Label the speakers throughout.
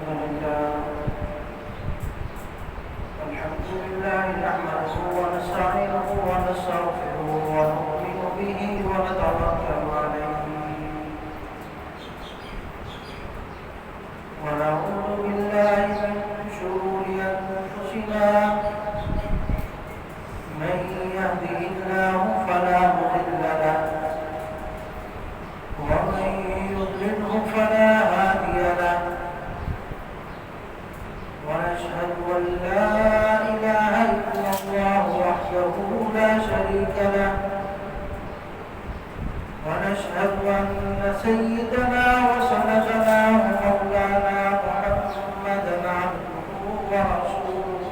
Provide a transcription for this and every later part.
Speaker 1: الحمد لله نحمده ونستعينه ونستغفره ونؤمن به ونتوكل عليه ونعوذ بالله من شرور أنفسنا من يهده الله فلا مضل له ومن يضلله فلا هادي له ونشهد أن لا إله إلا الله وحده لا شريك له ونشهد أن سيدنا وسندنا ومولانا محمدا عبده ورسوله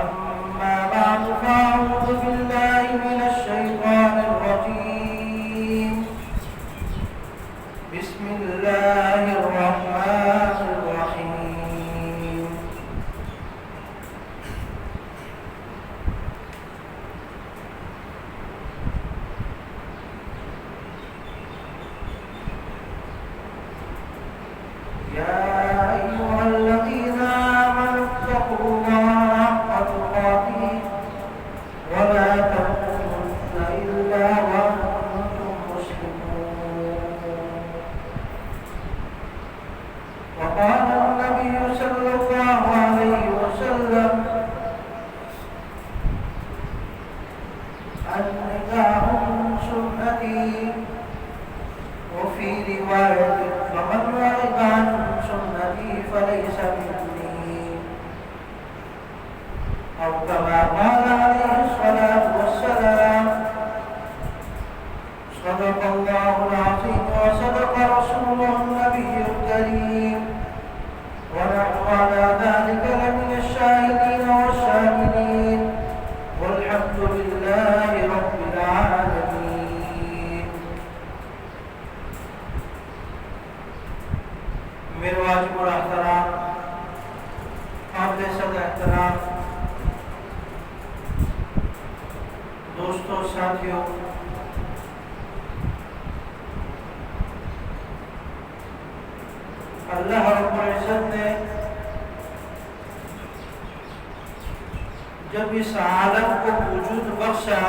Speaker 1: أما بعد فأعوذ بالله من الشيطان الرجيم بسم الله الرحمن الرحيم يا أيها الذين آمنوا اتقوا الله حق تقاته ولا تموتن إلا وأنتم مسلمون وقال النبي صلى الله عليه وسلم النكاح من سنتي وفي رواية فمن رغب عن سنتي فليس مني أو كما قال عليه الصلاة والسلام صدق الله العظيم وصدق رسوله النبي الكريم ونحن على ذلك لمن الشاهدين والشاهدين والحمد لله رب العالمين. میرے واجب الاحترام قابل صد احترام دوستوں ساتھیوں، اللہ رب العزت نے جب اس عالم کو وجود بخشا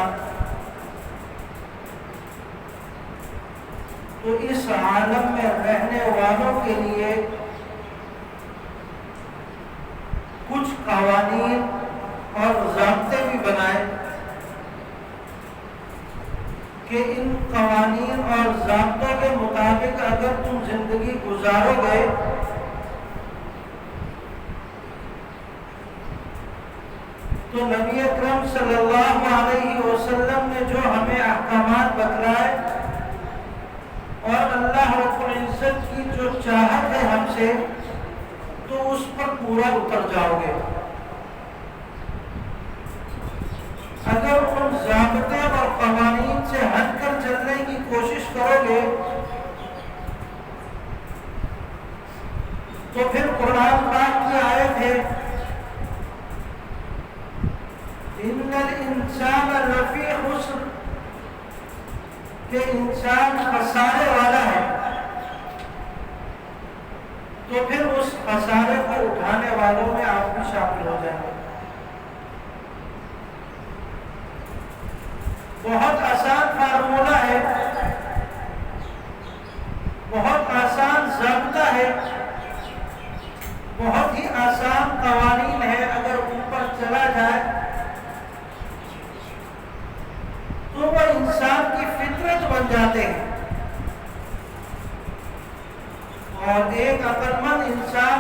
Speaker 1: تو اس عالم میں رہنے والوں کے لیے کچھ قوانین اور ضابطے بھی بنائے کہ ان قوانین اور ضابطوں کے مطابق اگر تم زندگی گزارو گے تو نبی اکرم صلی اللہ علیہ وسلم نے جو ہمیں احکامات بتلائے اور اللہ رب العزت کی جو چاہت ہے ہم سے، تو اس پر پورا اتر جاؤ گے۔ اگر ان ضابطے اور قوانین سے ہٹ کر چلنے کی کوشش کرو گے تو پھر قرآن پاک کی آیت ہے ان الانسان لفی خسر، کہ انسان خسارے والا ہے، تو پھر اس خسارے کو اٹھانے والوں میں آپ بھی شامل ہو جائیں گے۔ بہت آسان فارمولہ ہے، بہت آسان ضابطہ ہے، بہت ہی آسان قوانین ہے، اگر اوپر چلا جائے تو وہ انسان کی فطرت بن جاتے ہیں، اور ایک عقل مند انسان،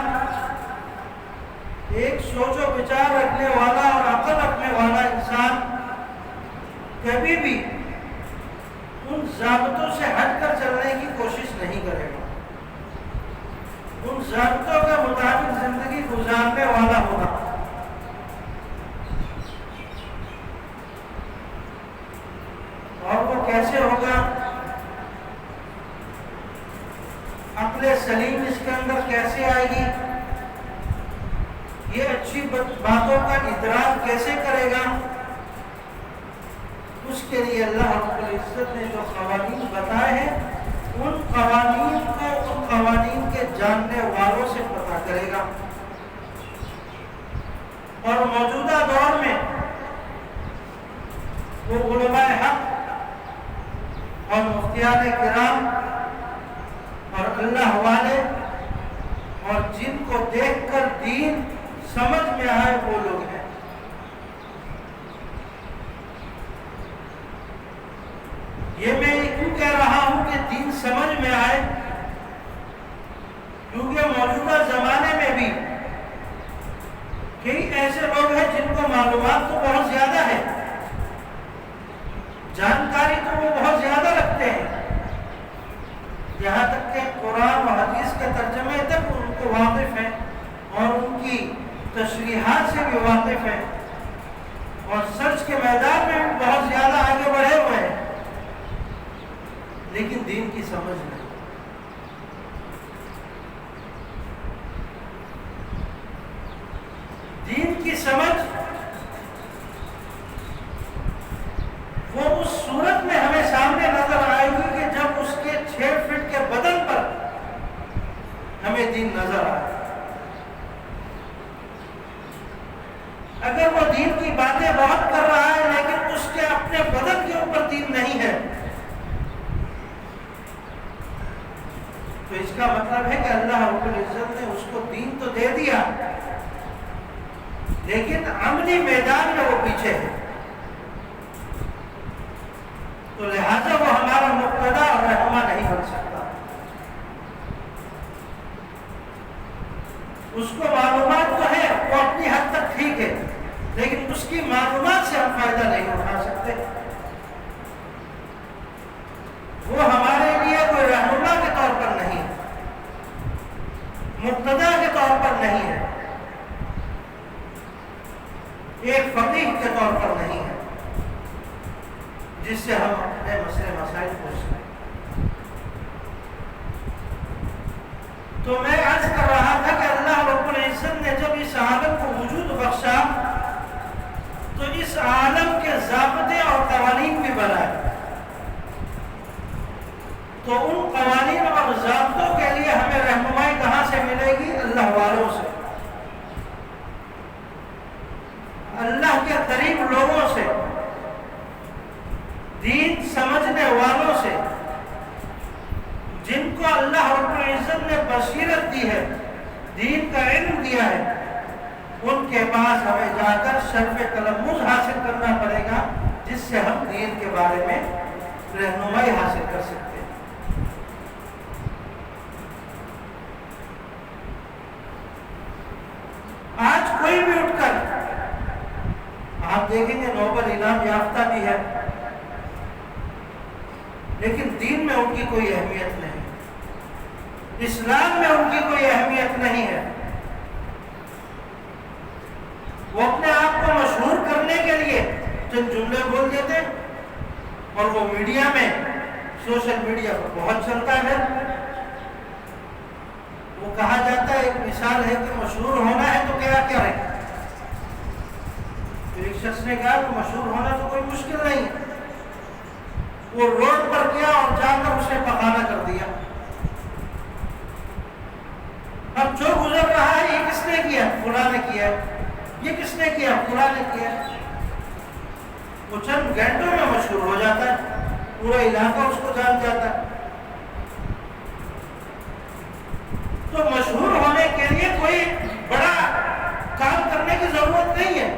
Speaker 1: ایک سوچ و بچار رکھنے والا اور عقل رکھنے والا انسان کبھی بھی ان ضابطوں سے ہٹ کر چلنے کی کوشش نہیں کرے گا، ان ضابطوں کے مطابق زندگی گزارنے والا ہوگا۔ اور وہ کیسے ہوگا؟ عقل سلیم اس کے اندر کیسے آئے گی؟ یہ اچھی باتوں کا ادراک کیسے کرے گا؟ اس کے لیے اللہ رب العزت نے جو قوانین بتائے ہیں، ان قوانین کو، ان قوانین کے جاننے والوں سے پتہ کرے گا۔ اور موجودہ دور میں وہ علماء حق اور مفتیان کرام اور اللہ والے اور جن کو دیکھ کر دین سمجھ میں آئے وہ لوگ ہیں۔ یہ میں کیوں کہہ رہا ہوں کہ دین سمجھ میں آئے؟ کیونکہ موجودہ زمانے میں بھی کئی ایسے لوگ ہیں جن کو معلومات تو بہت زیادہ ہے، جانکاری تو وہ بہت زیادہ رکھتے ہیں، یہاں تک کہ قرآن و حدیث کے ترجمے تک ان کو واقف ہیں اور ان کی تشریحات سے بھی واقف ہیں اور سرچ کے میدان میں بھی بہت زیادہ آگے بڑھے ہوئے ہیں، لیکن دین کی سمجھ نہیں۔ دین کی سمجھ وہ اس صورت میں ہمیں سامنے نظر آئے گی کہ جب اس کے 6 فٹ کے بدن پر ہمیں دین نظر آئے۔ اگر وہ دین کی باتیں بہت کر رہا ہے لیکن اس کے اپنے بدن کے اوپر دین نہیں ہے تو اس کا مطلب ہے کہ اللہ رب العزت نے اس کو دین تو دے دیا لیکن عملی میدان میں وہ پیچھے ہے، تو لہذا وہ ہمارا مقتدا اور رہنما نہیں بن سکتا۔ اس کو معلومات تو ہے، وہ اپنی حد تک ٹھیک ہے، لیکن اس کی معلومات سے ہم فائدہ نہیں اٹھا سکتے۔ وہ ہمارے لیے کوئی رہنما کے طور پر نہیں ہے، مقتدا کے طور پر نہیں ہے، ایک فقیہ کے طور پر نہیں ہے جس سے ہم اپنے مسئلے مسائل پوچھ سکیں۔ تو میں عرض کر رہا تھا کہ اللہ رب العزت نے جب اس عالم کو وجود بخشا تو اس عالم کے ضابطے اور قوانین بھی بنائے، تو ان قوانین اور ضابطوں کے لیے ہمیں رہنمائی کہاں سے ملے گی؟ اللہ والوں سے، اللہ کے قریب لوگوں سے، دین سمجھنے والوں سے، جن کو اللہ رب العزت نے بصیرت دی ہے، دین کا علم دیا ہے، ان کے پاس ہمیں جا کر شرف تلمذ حاصل کرنا پڑے گا جس سے ہم دین کے بارے میں رہنمائی حاصل کر سکتے ہیں۔ آج کوئی بھی اٹھ کر آپ دیکھیں گے نوبل انعام یافتہ بھی ہے لیکن دین میں ان کی کوئی اہمیت نہیں، اسلام میں ان کی کوئی اہمیت نہیں ہے۔ وہ اپنے آپ کو مشہور کرنے کے لیے چند جملے بول دیتے اور وہ میڈیا میں، سوشل میڈیا پر بہت چلتا ہے، وہ کہا جاتا ہے، ایک مثال ہے کہ مشہور ہونا ہے تو کیا کیا ہے؟ ایک شخص نے کہا کہ مشہور ہونا تو کوئی مشکل نہیں ہے، وہ روڈ پر گیا اور جا کر اسے پکانا کر دیا۔ اب جو گزر رہا ہے یہ کس نے کیا؟ فلاں نے کیا۔ یہ کس نے کیا؟ فلاں نے کیا۔ وہ چند گھنٹوں میں مشہور ہو جاتا ہے، پورا علاقہ اس کو جان جاتا ہے۔ تو مشہور ہونے کے لیے کوئی بڑا کام کرنے کی ضرورت نہیں ہے،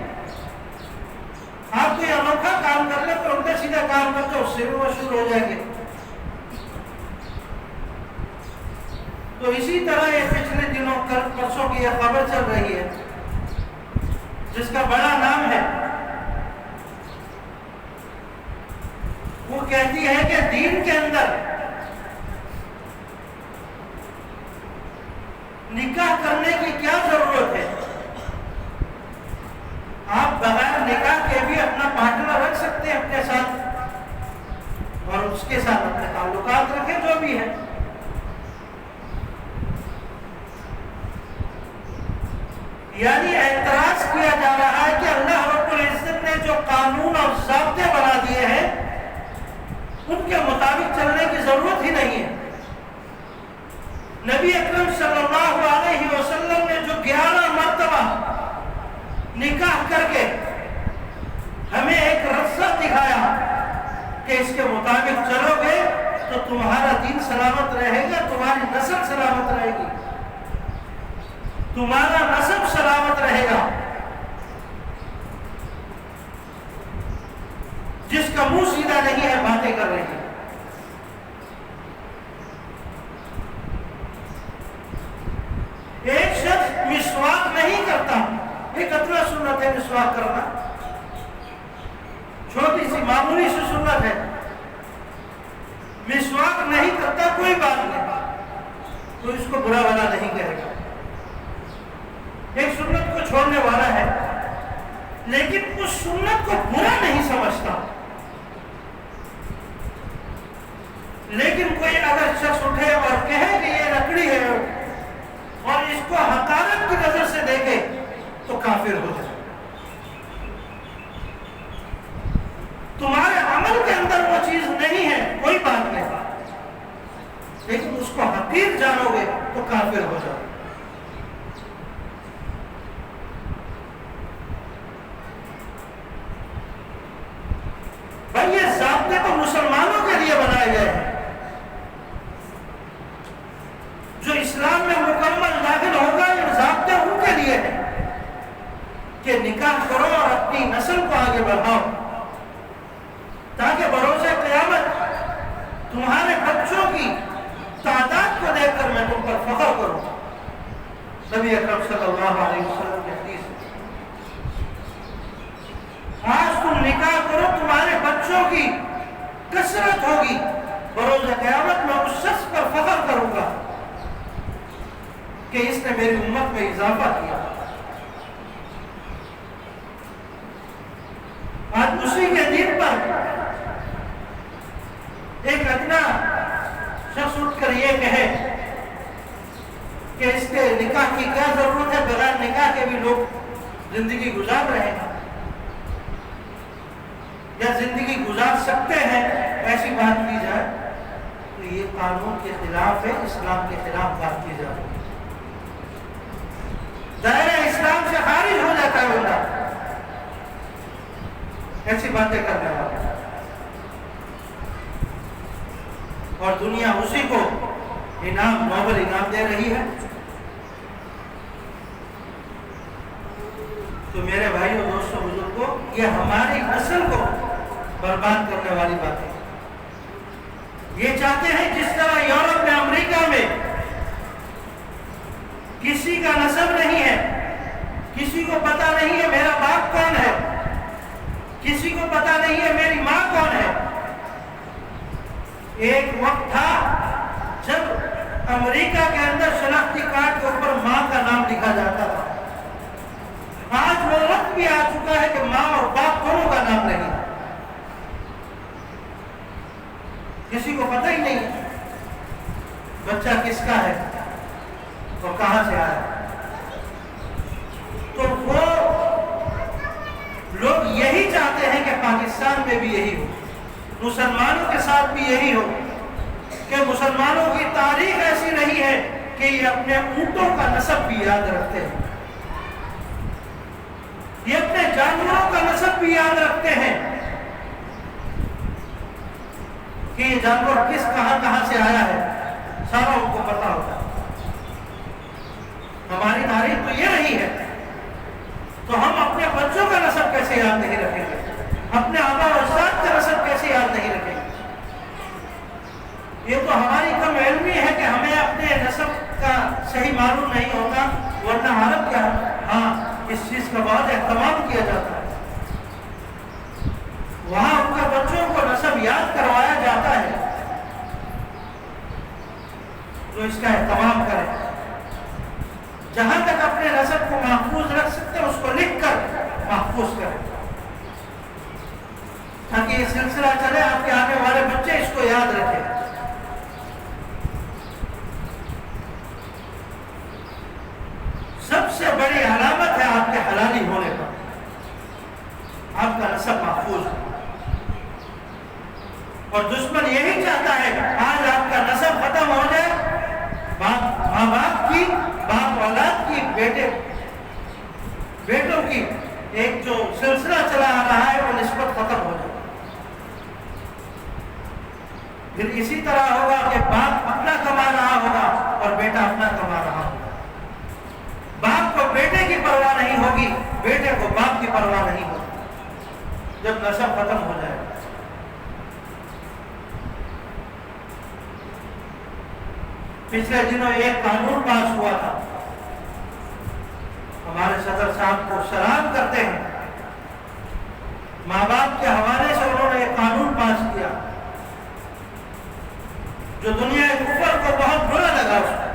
Speaker 1: آپ کوئی انوکھا کام کر لیں تو الٹا سیدھا کام کر کے اس سے بھی مشہور ہو جائیں گے۔ تو اسی طرح یہ پچھلے دنوں کل پرسوں کی یہ خبر چل رہی ہے جس کا بڑا نام ہے، وہ کہتی ہے کہ دین کے اندر نکاح کرنے کی کیا ضرورت ہے؟ آپ بغیر نکاح کے بھی اپنا پارٹنر رکھ سکتے ہیں اپنے ساتھ اور اس کے ساتھ اپنے تعلقات رکھیں جو بھی ہے۔ یعنی اعتراض کیا جا رہا ہے کہ اللہ رب العزت نے جو قانون اور ضابطے بنا دیے ہیں ان کے مطابق چلنے کی ضرورت ہی نہیں ہے، نبی اکرم صلی اللہ علیہ وسلم نے جو 11 مرتبہ نکاح کر کے ہمیں ایک رستہ دکھایا کہ اس کے مطابق چلو گے تو تمہارا دین سلامت رہے گا، تمہاری نسل سلامت رہے گی، تمہارا نسب سلامت رہے گا۔ جس کا منہ سیدھا نہیں ہے باتیں کر رہے ہیں۔ ایک شخص مسواک نہیں کرتا، ایک اتنا سنت ہے مسواک کرنا، چھوٹی سی معمولی سی سنت ہے، مسواک نہیں کرتا کوئی بات نہیں، تو اس کو برا بھلا نہیں کہے گا، ایک سنت کو چھوڑنے والا ہے، لیکن اس سنت کو برا نہیں سمجھتا۔ لیکن کوئی اگر شخص اٹھے اور کہے کہ یہ لکڑی ہے اور اس کو حقارت کی نظر سے دیکھے تو کافر ہو جائے۔ تمہارے عمل کے اندر وہ چیز نہیں ہے کوئی بات نہیں، لیکن اس کو حقیر جانو گے تو کافر ہو جاؤ۔ بھائی یہ ضابطے تو مسلمانوں کے لیے بنائے گئے ہیں، جو اسلام میں مکمل داخل ہوگا یہ ضابطے ان کے لیے ہیں کہ نکاح کرو اور اپنی نسل کو آگے بڑھاؤ، تاکہ بروز قیامت تمہارے بچوں کی تعداد کو دیکھ کر میں تم پر فخر کروں۔ نبی اکرم صلی اللہ علیہ وسلم کی حدیث، آج تم نکاح کرو تمہارے بچوں کی کثرت ہوگی، بروز قیامت میں اس شخص پر فخر کروں گا کہ اس نے میری امت میں اضافہ کیا۔ آج اسی کے دن پر ایک ادنا شخص اٹھ کر یہ کہے کہ اس کے نکاح کی کیا ضرورت ہے، بغیر نکاح کے بھی لوگ زندگی گزار رہے ہیں یا زندگی گزار سکتے ہیں، ایسی بات کی جائے تو یہ قانون کے خلاف ہے، اسلام کے خلاف بات کی جائے، دائرہ اسلام سے خارج ہو جاتا ہے بندہ ایسی باتیں کرنے والا، اور دنیا اسی کو انعام، نوبل انعام دے رہی ہے۔ تو میرے بھائیوں، دوستوں، بزرگوں، یہ ہماری نسل کو برباد کرنے والی بات ہے۔ یہ چاہتے ہیں جس طرح یورپ میں، امریکہ میں کسی کا نسب نہیں ہے، کسی کو پتا نہیں ہے میرا باپ کون ہے، کسی کو پتا نہیں ہے میری ماں کون ہے۔ ایک وقت تھا جب امریکہ کے اندر شناختی کارڈ کے اوپر ماں کا نام لکھا جاتا تھا، آج وہ وقت بھی آ چکا ہے کہ ماں اور باپ دونوں کا نام نہیں، کسی کو پتہ ہی نہیں بچہ کس کا ہے اور کہاں سے آیا۔ تو وہ لوگ یہی چاہتے ہیں کہ پاکستان میں بھی یہی ہو، مسلمانوں کے ساتھ بھی یہی ہو، کہ مسلمانوں کی تاریخ ایسی نہیں ہے کہ یہ اپنے اونٹوں کا نسب بھی یاد رکھتے ہیں، یہ اپنے جانوروں کا نسب بھی یاد رکھتے ہیں کہ یہ جانور کہاں سے آیا ہے، سارا ان کو پتا ہوتا ہے۔ ہماری تاریخ تو یہ رہی ہے، تو ہم اپنے بچوں کا نسب کیسے یاد نہیں رکھیں گے، اپنے آبا و اجداد کا نسب کیسے یاد نہیں رکھیں گے؟ یہ تو ہماری کم علمی ہے کہ ہمیں اپنے نسب کا صحیح معلوم نہیں ہوتا، ورنہ عرب کیا، ہاں اس چیز کا بہت اہتمام کیا جاتا ہے، وہاں ان کا بچوں کو نسب یاد کروایا جاتا ہے، جو اس کا اہتمام کرے، جہاں تک اپنے نسب کو محفوظ رکھ سکتے ہیں اس کو لکھ کر محفوظ کریں، تاکہ یہ سلسلہ چلے، آپ کے آنے والے بچے اس کو یاد رکھیں۔ سب سے بڑی علامت ہے آپ کے حلالی ہونے پر آپ کا نسب محفوظ ہے، اور دشمن یہی چاہتا ہے آج آپ کا نسب ختم ہو جائے، بات بیٹوں کی ایک جو سلسلہ چلا آ رہا ہے وہ نسبت ختم ہو جائے. پھر اسی طرح ہوگا کہ باپ اپنا کما رہا ہوگا اور بیٹا اپنا کما رہا ہوگا. باپ کو بیٹے کی پرواہ نہیں ہوگی, بیٹے کو باپ کی پرواہ نہیں ہوگی جب نسب ختم ہو جائے. پچھلے دنوں ایک قانون پاس ہوا تھا, ہمارے صدر صاحب کو سلام کرتے ہیں, ماں باپ کے حوالے سے انہوں نے ایک قانون پاس کیا جو دنیا کفر کو بہت برا لگا اس کو,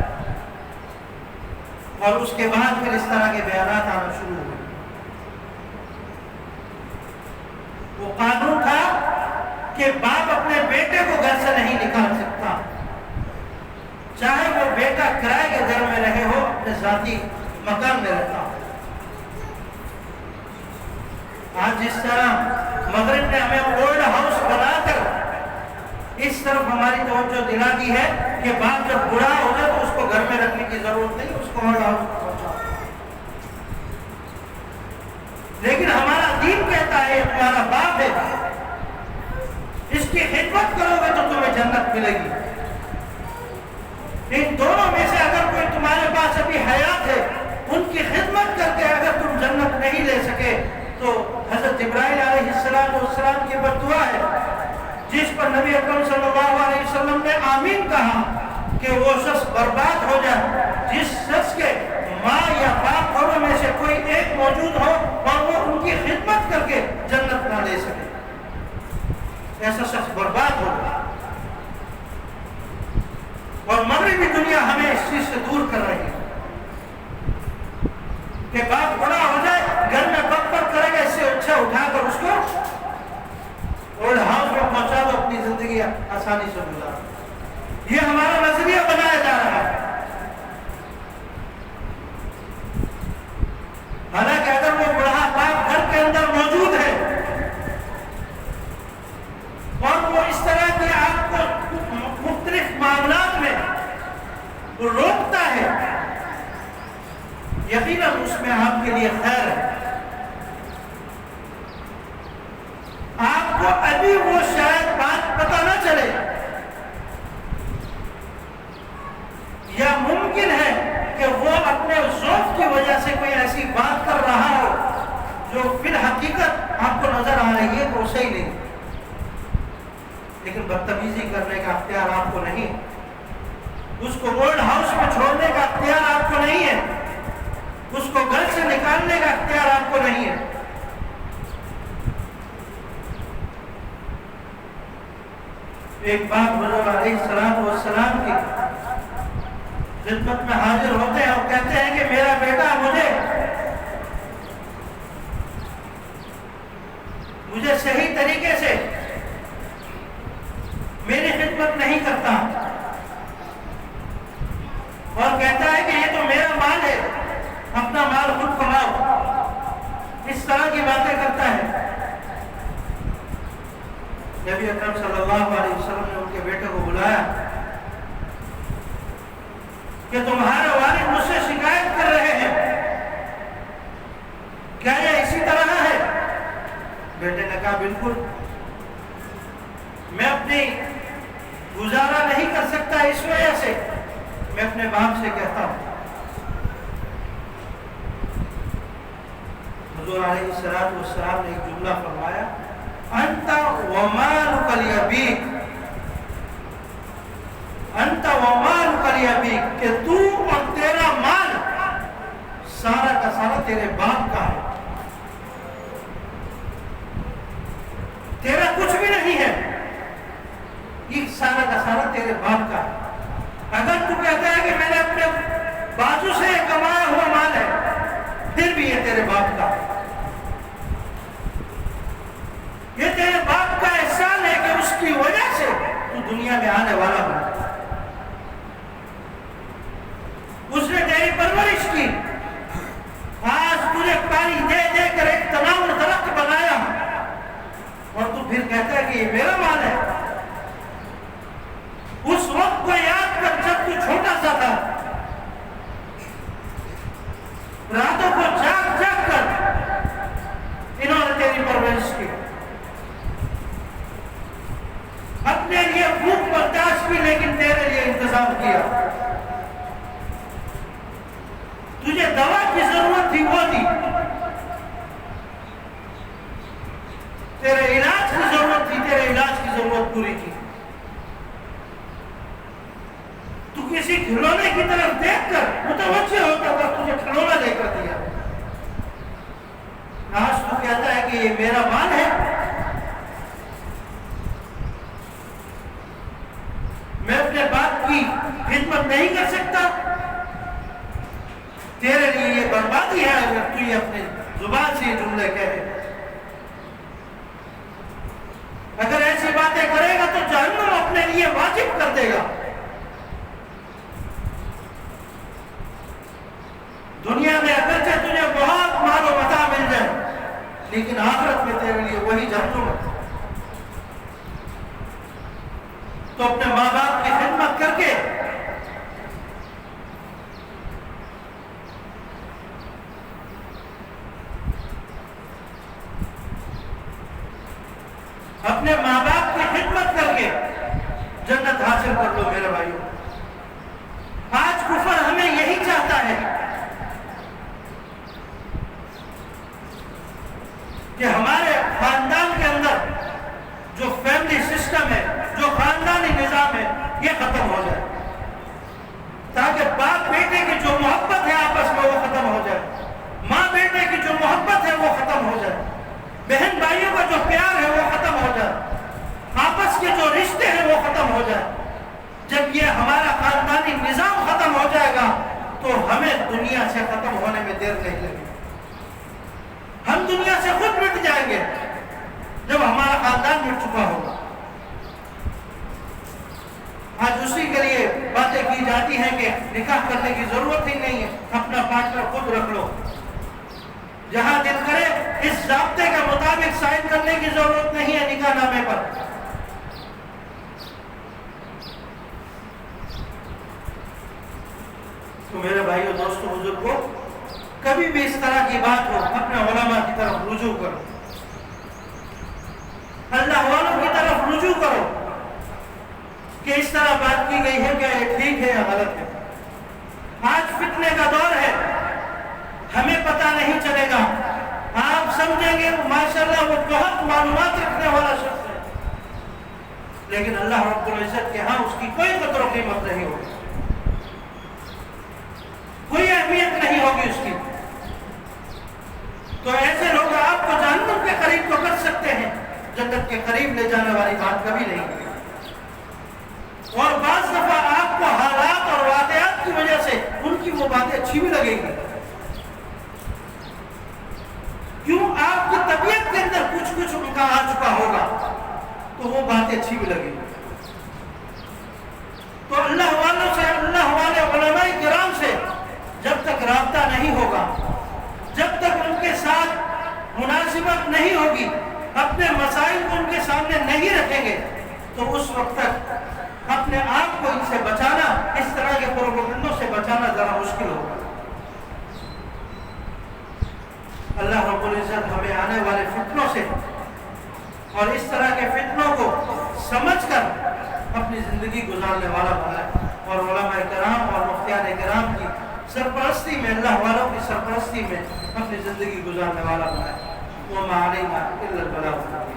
Speaker 1: اور اس کے بعد پھر اس طرح کے بیانات آنا شروع ہوئے. وہ قانون تھا کہ باپ اپنے بیٹے کو گھر سے نہیں نکال سکتا, چاہے وہ بیٹا کرائے کے گھر میں رہے ہو, اپنے ذاتی مکان میں رہتا ہو. آج جس طرح مغرب نے ہمیں اولڈ ہاؤس بنا کر اس طرف ہماری توجہ دلا دی ہے کہ باپ جب بوڑھا ہو جائے تو اس کو گھر میں رکھنے کی ضرورت نہیں, اس کو اولڈ ہاؤس میں پہنچاؤ. لیکن ہمارا دین کہتا ہے تمہارا باپ ہے, اس کی خدمت کرو گے تو تمہیں جنت ملے گی. ان دونوں میں سے اگر کوئی تمہارے پاس ابھی حیات ہے, ان کی خدمت کر کے اگر تم جنت نہیں لے سکے تو حضرت جبرائیل علیہ السلام کی بددعا ہے جس پر نبی اکرم صلی اللہ علیہ وسلم نے آمین کہا کہ وہ شخص برباد ہو جائے جس شخص کے ماں یا باپ دونوں میں سے کوئی ایک موجود ہو اور وہ ان کی خدمت کر کے جنت نہ لے سکے. ایسا شخص برباد ہو گیا. اور مغربی دنیا ہمیں اس چیز سے دور کر رہی ہے کہ باپ بڑا ہو جائے, گھر میں بک بک کرے گا, اس سے اچھا اٹھا کر اس کو اولڈ ہاؤس میں پہنچا دو, اپنی زندگی آسانی سے گزارو. یہ ہمارا نظریہ بنایا جا رہا ہے. حالانکہ اگر وہ بڑا باپ گھر کے اندر موجود ہے اور وہ اس طرح کے آپ کو مختلف معاملات میں روکتا ہے, یقیناً اس میں آپ کے لیے خیر ہے. آپ کو ابھی وہ شاید بات پتہ نہ چلے, یا ممکن ہے کہ وہ اپنے ذوق کی وجہ سے کوئی ایسی بات کر رہا ہو جو فی الحقیقت آپ کو نظر آ رہی ہے وہ صحیح نہیں, لیکن بدتمیزی کرنے کا اختیار آپ کو نہیں, اس کو اولڈ ہاؤس میں چھوڑنے کا اختیار آپ کو نہیں ہے, اس کو گھر سے نکالنے کا اختیار آپ کو نہیں ہے. ایک بات حضور علیہ السلام کی خدمت میں حاضر ہوتے ہیں اور کہتے ہیں کہ میرا بیٹا مجھے صحیح طریقے سے میری خدمت نہیں کرتا اور کہتا ہے کہ یہ تو میرا مال ہے, اپنا مال خود کماؤ, اس طرح کی باتیں کرتا ہے. نبی اکرم صلی اللہ علیہ وسلم نے ان کے بیٹے کو بلایا کہ تمہارے والد مجھ سے شکایت کر رہے ہیں, کیا یہ اسی طرح ہے؟ بیٹے نے کہا بالکل, میں اپنی گزارا نہیں کر سکتا اس وجہ سے میں اپنے باپ سے کہتا ہوں. حضور علیہ السلام نے ایک جملہ فرمایا, انت ومالک لیبیک, انت ومالک لیبیک, کہ تو اور تیرا مال سارا کا سارا تیرے باپ کا ہے, تیرا کچھ بھی نہیں ہے, یہ سارا کا سارا تیرے باپ کا ہے. اگر تو کہتا ہے کہ میں نے اپنے بازو سے کمایا ہوا مال ہے, پھر بھی یہ تیرے باپ کا ہے. یہ تیرے باپ کا احسان ہے کہ اس کی وجہ سے تو دنیا میں آنے والا ہو. اس نے تیری پرورش کی, آج تجھے پانی دے دے کر ایک تمام درخت بنایا اور تو پھر کہتا ہے کہ یہ میرا مال ہے. اس وقت کو یاد کر جب تو چھوٹا سا تھا, انتظام کیا. تجھے دوا کی ضرورت تھی وہ دی, تیرے علاج کی ضرورت تھی تیرے علاج کی ضرورت پوری کی. تو کسی کھلونے کی طرف دیکھ کر متوجہ ہوتا تھا, تجھے کھلونا دے کر دیا. آج تو کہتا ہے کہ یہ میرا مال ہے, میں اپنے باپ کی خدمت نہیں کر سکتا. تیرے لیے یہ بربادی ہے اگر تو یہ اپنے زبان سے یہ جملے کہے. اگر ایسی باتیں کرے گا تو جہنم اپنے لیے واجب کر دے گا. دنیا میں اگرچہ تجھے بہت مال و متاع مل جائے, لیکن آخرت میں تیرے لیے وہی جہنم ہے. تو اپنے ماں باپ کی خدمت کر کے اپنے ماں باپ کی خدمت کر کے جنت حاصل کر لو میرے بھائیوں. آج کفر ہمیں یہی چاہتا ہے کہ ہمارے خاندان کے اندر جو فیملی سسٹم ہے, جو خاندانی نظام ہے, یہ ختم ہو جائے, تاکہ باپ بیٹے کی جو محبت ہے آپس میں وہ ختم ہو جائے, ماں بیٹے کی جو محبت ہے وہ ختم ہو جائے, بہن بھائیوں کا جو پیار ہے وہ ختم ہو جائے, آپس کے جو رشتے ہیں وہ ختم ہو جائے. جب یہ ہمارا خاندانی نظام ختم ہو جائے گا تو ہمیں دنیا سے ختم ہونے میں دیر نہیں لگے. ہم دنیا سے خود مٹ جائیں گے جب ہمارا خاندان مٹ چکا ہوگا. آج اسی کے لیے باتیں کی جاتی ہیں کہ نکاح کرنے کی ضرورت ہی نہیں ہے, اپنا پارٹنر خود رکھ لو, جہاں دل کرے. اس ضابطے کے مطابق سائن کرنے کی ضرورت نہیں ہے نکاح نامے پر. تو میرے بھائیو دوستو بزرگوں, کبھی بھی اس طرح کی بات ہو اپنے علماء کی طرف رجوع کرو, اللہ والوں کی طرف رجوع کرو کہ اس طرح بات کی گئی ہے, کیا یہ ٹھیک ہے یا غلط ہے. آج فتنے کا دور ہے, ہمیں پتہ نہیں چلے گا. آپ سمجھیں گے ماشاءاللہ وہ بہت معلومات رکھنے والا شخص ہے, لیکن اللہ رب العزت کے ہاں اس کی کوئی قدر و قیمت نہیں ہوگی, کوئی اہمیت نہیں ہوگی اس کی. تو ایسے لوگ آپ کو جہنم کے قریب تو کر سکتے ہیں, جنت کے قریب لے جانے والی بات کبھی نہیں ہے. اور بعض دفعہ آپ کو حالات اور واقعات کی وجہ سے ان کی وہ باتیں اچھی بھی لگے گی. کیوں, آپ کی طبیعت کے اندر کچھ ان کا آ چکا ہوگا تو وہ باتیں اچھی بھی لگے گی. تو اللہ والوں سے, اللہ والے علماء کرام سے جب تک رابطہ نہیں ہوگا, جب تک ان کے ساتھ مناسبت نہیں ہوگی, اپنے مسائل کو ان کے سامنے نہیں رکھیں گے, تو اس وقت تک اپنے آپ کو ان سے بچانا, اس طرح کے پروپیگنڈوں سے بچانا ذرا مشکل ہوگا. اللہ رب العزت ہمیں آنے والے فتنوں سے اور اس طرح کے فتنوں کو سمجھ کر اپنی زندگی گزارنے والا بنائے, اور علماء کرام اور مفتیان کرام کی سرپرستی میں, اللہ والوں کی سرپرستی میں اپنی زندگی گزارنے والا بنائے. وما علینا الا البلاغ.